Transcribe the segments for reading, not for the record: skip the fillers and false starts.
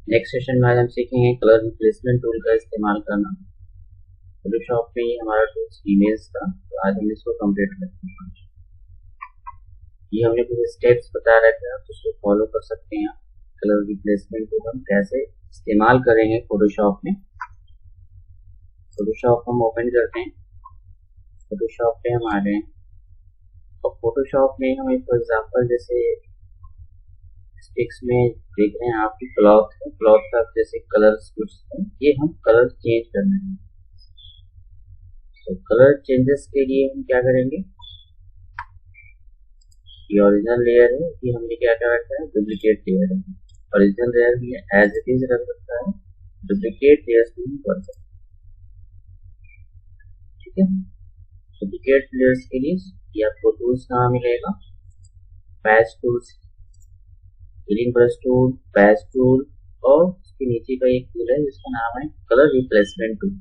Next session में आज हम सीखेंगे कलर रिप्लेसमेंट टूल का इस्तेमाल करना। फोटोशॉप में ही हमारा टूल्स इमेज था, तो आज हम इसको कंप्लीट करते हैं। ये हमने कुछ स्टेप्स बता रखे हैं, तो उसको फॉलो कर सकते हैं। कलर रिप्लेसमेंट टूल हम कैसे इस्तेमाल करेंगे फोटोशॉप में। फोटोशॉप हम ओपन करते हैं, फोटोशॉप पे हम आ गए और फोटोशॉप में हम फॉर एग्जाम्पल जैसे स्टिक्स में देख रहे हैं आपकी क्लॉथ है, क्लॉथ का जैसे कलर्स कुछ है, ये हम कलर चेंज करना है। तो कलर चेंजेस के लिए हम क्या करेंगे, ये ओरिजिनल लेयर है, ये हमने क्या क्या रखा है, डुप्लीकेट लेयर है। ओरिजिनल लेयर भी एज इट इज रख सकता है, डुप्लीकेट लेयर्स भी कर सकते हैं। ठीक है, डुप्लीकेट लेयर्स के लिए ये आपको टूल्स कहाँ मिलेगा, patch tools, filling brush tool, patch tool और उसके नीचे का एक टूल है जिसका नाम है colour replacement tool.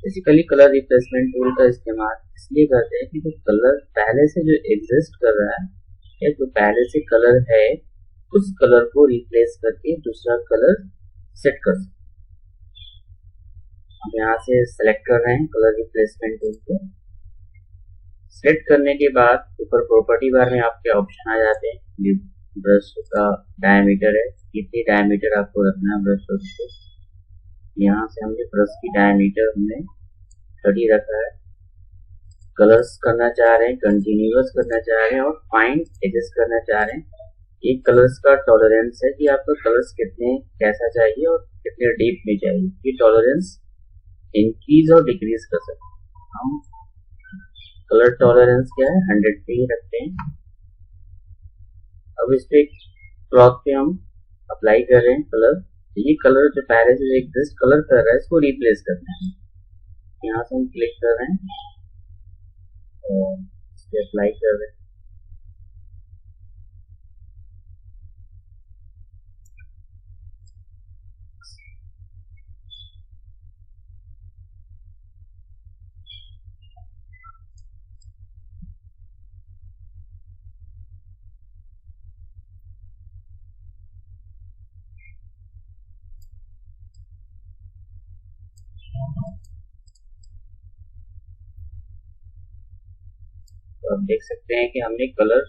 Basically colour replacement tool का इस्तेमाल इसलिए करते हैं कि जो कलर पहले से जो एग्जिस्ट कर रहा है या जो पहले से कलर है उस कलर को रिप्लेस करके दूसरा कलर सेट कर सकते। हम यहाँ से सेलेक्ट कर रहे हैं कलर रिप्लेसमेंट टूल को। सेलेक्ट करने के बाद ऊपर प्रॉपर्टी बार में आपके ऑप्शन आ जाते हैं। ब्रश का डायमीटर है, कितनी डायमीटर आपको रखना है ब्रश को। यहाँ से हमने ब्रश की डायमीटर हमने 30 रखा है। कलर्स करना चाह रहे हैं, कंटिन्यूअस करना चाह रहे हैं और फाइन एडजस्ट करना चाह रहे हैं। ये कलर्स का टॉलरेंस है कि आपको कलर्स कितने कैसा चाहिए और कितने डीप में चाहिए। ये टॉलरेंस इंक्रीज और डिक्रीज कर सकते हैं। हम कलर टॉलरेंस क्या है, 100 पे ही रखते हैं। अब इस पे क्लॉथ पे हम अप्लाई कर रहे हैं कलर। ये कलर जो पहले से एग्जिस्ट कलर कर रहा है इसको रिप्लेस करना है। यहाँ से हम क्लिक कर रहे हैं और इस पे अप्लाई कर रहे हैं। तो आप देख सकते हैं कि हमने कलर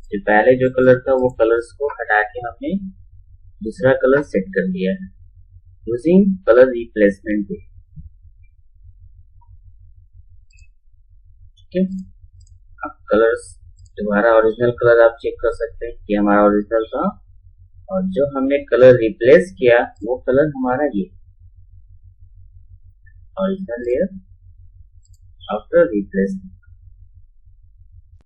जो पहले जो कलर था वो कलर्स को हटा के हमने दूसरा कलर सेट कर दिया है यूजिंग कलर रिप्लेसमेंट टूल। ठीक है, अब कलर्स दोबारा ओरिजिनल कलर आप चेक कर सकते हैं कि हमारा ओरिजिनल था और जो हमने कलर रिप्लेस किया वो कलर हमारा ये ओरिजिनल लेयर आफ्टर रिप्लेसमेंट।